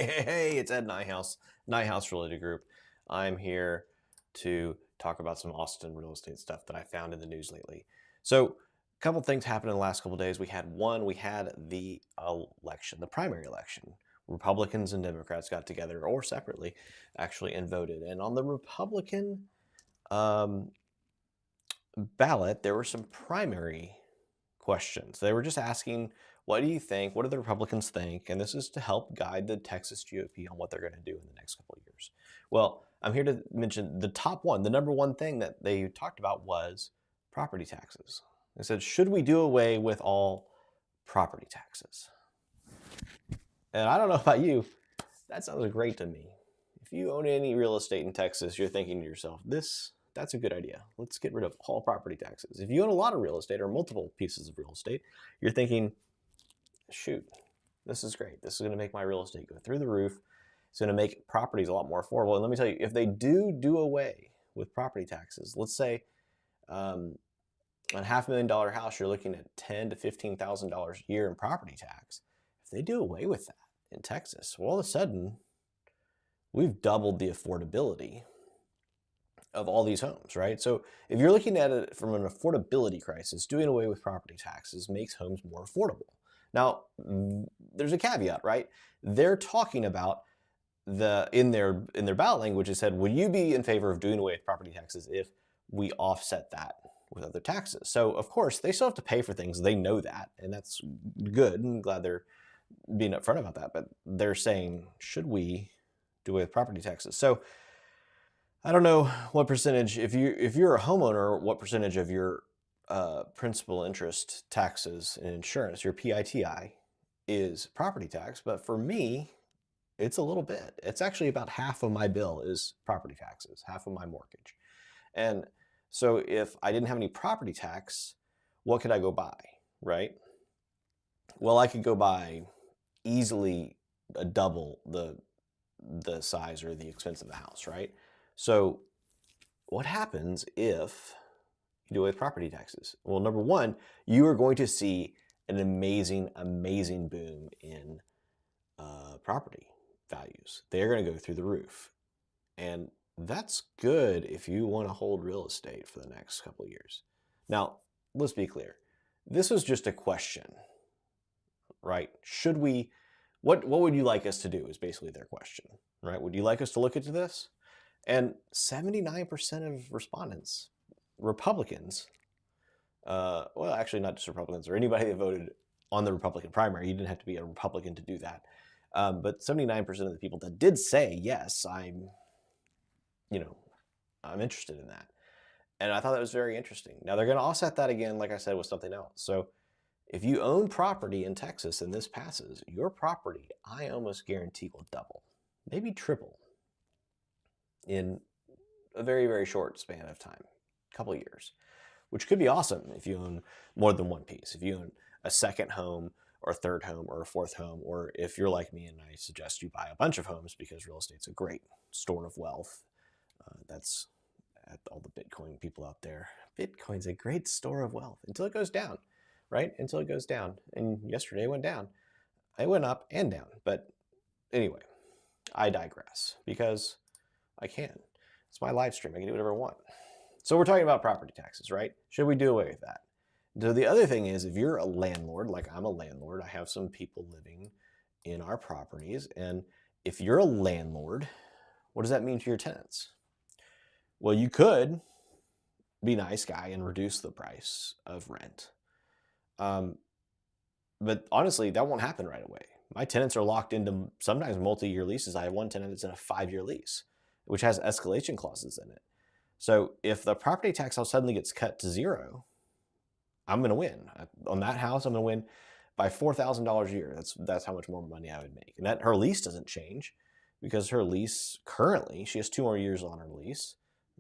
Hey, it's Ed Neuhaus, Neuhaus Related Group. I'm here to talk about some Austin real estate stuff that I found in the news lately. So, a couple things happened in the last couple of days. We had the election, the primary election. Republicans and Democrats got together, or separately, actually, and voted. And on the Republican um, ballot, there were some primary questions. They were just asking, what do you think? What do the Republicans think? And this is to help guide the Texas GOP on what they're going to do in the next couple of years. Well, I'm here to mention the top one, the number one thing that they talked about was property taxes. They said, should we do away with all property taxes? And I don't know about you, that sounds great to me. If you own any real estate in Texas, you're thinking to yourself, that's a good idea. Let's get rid of all property taxes. If you own a lot of real estate or multiple pieces of real estate, you're thinking, shoot, this is great. This is going to make my real estate go through the roof. It's going to make properties a lot more affordable. And let me tell you, if they do away with property taxes, let's say on a $500,000 house, you're looking at $10,000 to $15,000 a year in property tax. If they do away with that in Texas, well, all of a sudden, we've doubled the affordability of all these homes, right? So if you're looking at it from an affordability crisis, doing away with property taxes makes homes more affordable. Now, there's a caveat, right? They're talking about in their ballot language, it said, would you be in favor of doing away with property taxes if we offset that with other taxes? So of course, they still have to pay for things. They know that, and that's good. I'm glad they're being upfront about that, but they're saying, should we do away with property taxes? So I don't know what percentage, if you're a homeowner, what percentage of your principal interest taxes and insurance, your PITI, is property tax. But for me, it's a little bit. It's actually about half of my bill is property taxes, half of my mortgage. And so if I didn't have any property tax, what could I go buy, right? Well, I could go buy easily a double the size or the expense of the house, right? So what happens if you do away with property taxes? Well, number one, you are going to see an amazing, amazing boom in property values. They're going to go through the roof. And that's good if you want to hold real estate for the next couple of years. Now, let's be clear. This was just a question, right? Should we, what would you like us to do is basically their question, right? Would you like us to look into this? And 79% of respondents, Republicans, well, actually not just Republicans or anybody that voted on the Republican primary, you didn't have to be a Republican to do that. But 79% of the people that did say, yes, I'm interested in that. And I thought that was very interesting. Now they're going to offset that again, like I said, with something else. So if you own property in Texas and this passes, your property, I almost guarantee, will double, maybe triple in a very, very short span of time, a couple of years, which could be awesome if you own more than one piece. If you own a second home or a third home or a fourth home, or if you're like me and I suggest you buy a bunch of homes because real estate's a great store of wealth. That's all the Bitcoin people out there. Bitcoin's a great store of wealth until it goes down, right? Until it goes down. And yesterday it went down. It went up and down. But anyway, I digress because I can. It's my live stream. I can do whatever I want. So we're talking about property taxes, right? Should we do away with that? So the other thing is, if you're a landlord, like I'm a landlord, I have some people living in our properties. And if you're a landlord, what does that mean to your tenants? Well, you could be a nice guy and reduce the price of rent. But honestly, that won't happen right away. My tenants are locked into sometimes multi-year leases. I have one tenant that's in a 5-year lease, which has escalation clauses in it. So if the property tax house suddenly gets cut to zero, I'm going to win. On that house, I'm going to win by $4,000 a year. That's how much more money I would make. And that her lease doesn't change because her lease currently, she has 2 more years on her lease,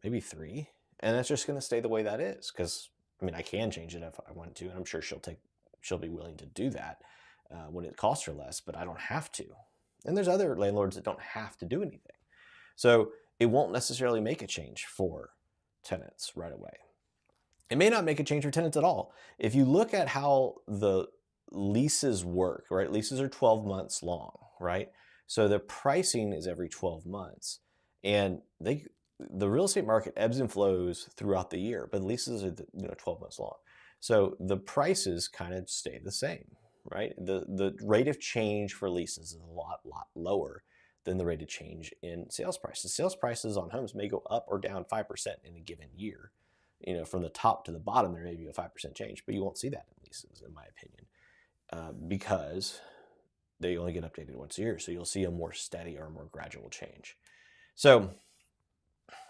maybe 3. And that's just going to stay the way that is. Because, I mean, I can change it if I want to. And I'm sure she'll be willing to do that when it costs her less, but I don't have to. And there's other landlords that don't have to do anything. So it won't necessarily make a change for tenants right away. It may not make a change for tenants at all. If you look at how the leases work, right? Leases are 12 months long, right? So the pricing is every 12 months. And the real estate market ebbs and flows throughout the year, but leases are 12 months long. So the prices kind of stay the same, right? The rate of change for leases is a lot lower than the rate of change in sales prices. Sales prices on homes may go up or down 5% in a given year. From the top to the bottom, there may be a 5% change, but you won't see that in leases, in my opinion, because they only get updated once a year. So you'll see a more steady or more gradual change. So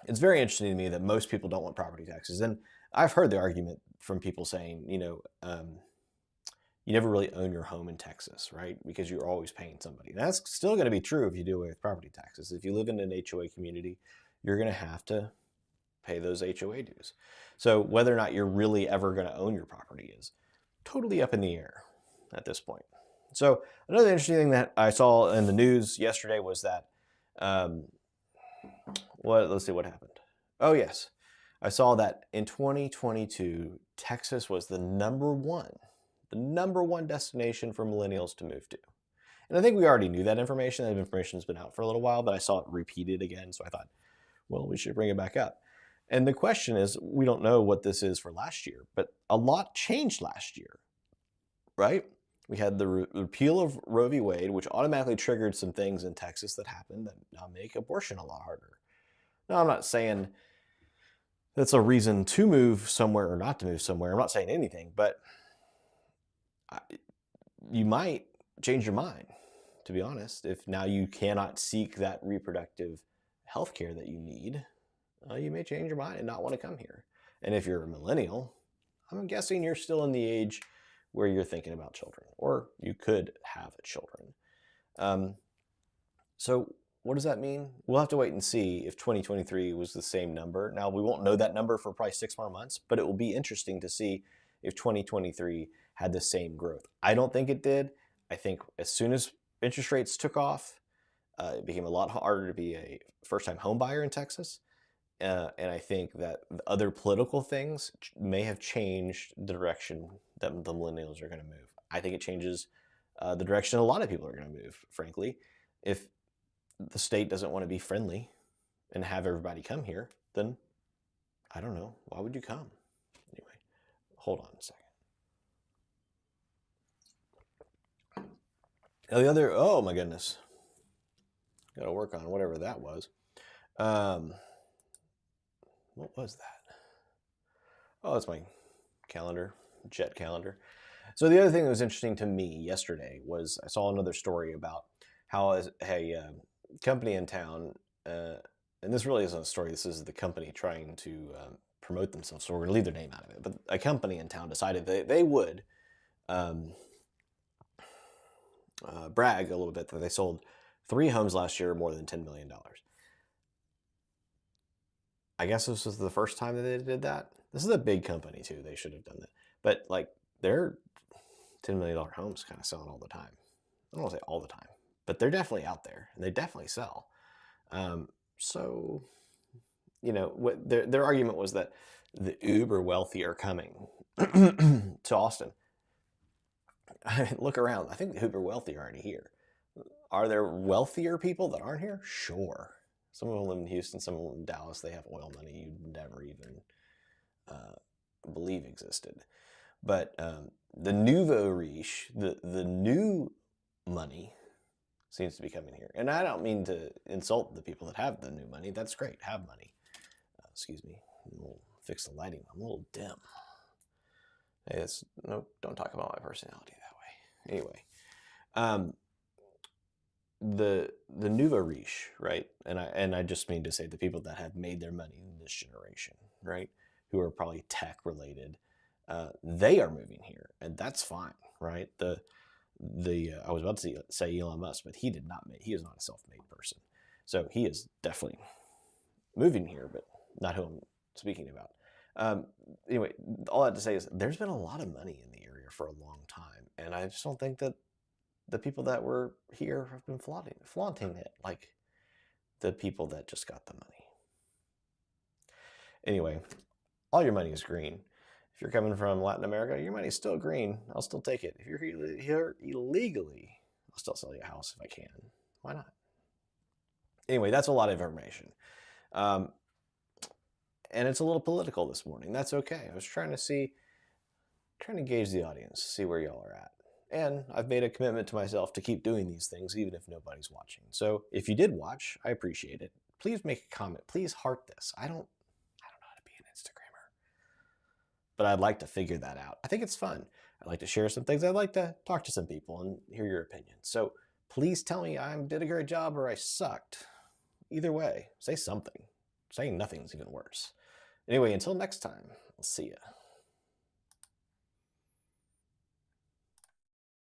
it's very interesting to me that most people don't want property taxes. And I've heard the argument from people saying, you never really own your home in Texas, right? Because you're always paying somebody. That's still going to be true if you do away with property taxes. If you live in an HOA community, you're going to have to pay those HOA dues. So whether or not you're really ever going to own your property is totally up in the air at this point. So another interesting thing that I saw in the news yesterday was that, let's see what happened. Oh yes, I saw that in 2022, Texas was the number one destination for millennials to move to. And I think we already knew that information. That information has been out for a little while, but I saw it repeated again. So I thought, well, we should bring it back up. And the question is, we don't know what this is for last year, but a lot changed last year, right? We had the repeal of Roe v. Wade, which automatically triggered some things in Texas that happened that now make abortion a lot harder. Now, I'm not saying that's a reason to move somewhere or not to move somewhere. I'm not saying anything, but you might change your mind, to be honest, if now you cannot seek that reproductive health care that you need. You may change your mind and not want to come here. And if you're a millennial, I'm guessing you're still in the age where you're thinking about children, or you could have children. So what does that mean? We'll have to wait and see if 2023 was the same number. Now, we won't know that number for probably 6 more months, but it will be interesting to see if 2023 had the same growth. I don't think it did. I think as soon as interest rates took off, it became a lot harder to be a first-time home buyer in Texas. And I think that other political things may have changed the direction that the millennials are going to move. I think it changes the direction a lot of people are going to move, frankly. If the state doesn't want to be friendly and have everybody come here, then I don't know. Why would you come? Anyway, hold on a second. Now oh my goodness. Got to work on whatever that was. What was that? Oh, that's my calendar, jet calendar. So the other thing that was interesting to me yesterday was I saw another story about how a company in town, and this really isn't a story, this is the company trying to promote themselves, so we're going to leave their name out of it, but a company in town decided they would brag a little bit that they sold 3 homes last year more than $10 million. I guess this was the first time that they did that. This is a big company too. They should have done that. But like their $10 million homes kind of selling all the time. I don't want to say all the time, but they're definitely out there and they definitely sell. So, what their argument was that the uber wealthy are coming to Austin. I mean, look around. I think the uber wealthy are already here. Are there wealthier people that aren't here? Sure. Some of them live in Houston, some of them in Dallas. They have oil money you'd never even believe existed. But the nouveau riche, the new money seems to be coming here. And I don't mean to insult the people that have the new money. That's great. Have money. Excuse me. We'll fix the lighting. I'm a little dim. Hey, don't talk about my personality that way. Anyway, the nouveau riche, right? And I just mean to say the people that have made their money in this generation, right? Who are probably tech related, they are moving here, and that's fine, right? I was about to say Elon Musk, but he is not a self-made person, so he is definitely moving here, but not who I'm speaking about. Anyway, all that to say is there's been a lot of money in the area for a long time, and I just don't think that the people that were here have been flaunting it like the people that just got the money. Anyway, all your money is green. If you're coming from Latin America, your money is still green. I'll still take it. If you're here illegally, I'll still sell you a house if I can. Why not? Anyway, that's a lot of information. Um, and it's a little political this morning. That's okay. I was trying to gauge the audience, see where y'all are at. And I've made a commitment to myself to keep doing these things even if nobody's watching. So if you did watch, I appreciate it. Please make a comment. Please heart this. I don't know how to be an Instagrammer, but I'd like to figure that out. I think it's fun. I'd like to share some things. I'd like to talk to some people and hear your opinions. So please tell me I did a great job or I sucked. Either way, say something. Saying nothing is even worse. Anyway, until next time, I'll see ya.